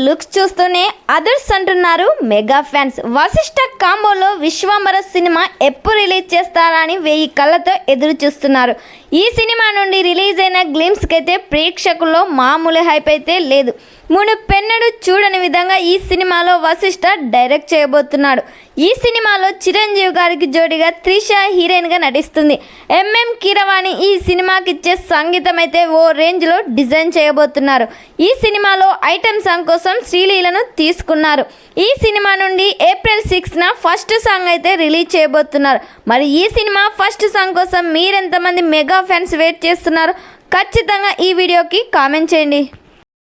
Looks చూస్తూనే others అంటున్నారు mega fans. Vashishta కాంబోలో విశ్వంబర సినిమా ఎప్పుడు రిలీజ్ చేస్తారా అని 1000 కళ్ళతో ఎదురు చూస్తున్నారు. ఈ సినిమా నుండి రిలీజ్ అయిన గ్లిమ్స్కి అయితే ప్రేక్షకుల్లో మామూలు హైప్ అయితే లేదు. మునుపెన్నడూ చూడని విధంగా ఈ సినిమాలో వశిష్ఠ డైరెక్ట్ చేయబోతున్నాడు. ఈ సినిమాలో చిరంజీవి గారికి జోడిగా త్రిష హీరోయిన్గా నటిస్తుంది. ఎంఎం కీరవాణి ఈ సినిమాకి ఇచ్చే సంగీతం అయితే ఓ రేంజ్లో డిజైన్ చేయబోతున్నారు. ఈ సినిమాలో ఐటమ్ సాంగ్ కోసం శ్రీలీలను తీసుకున్నారు. ఈ సినిమా నుండి ఏప్రిల్ 6న ఫస్ట్ సాంగ్ అయితే రిలీజ్ చేయబోతున్నారు. మరి ఈ సినిమా ఫస్ట్ సాంగ్ కోసం మీరెంతమంది మెగా ఫ్యాన్స్ వెయిట్ చేస్తున్నారు? ఖచ్చితంగా ఈ వీడియోకి కామెంట్ చేయండి.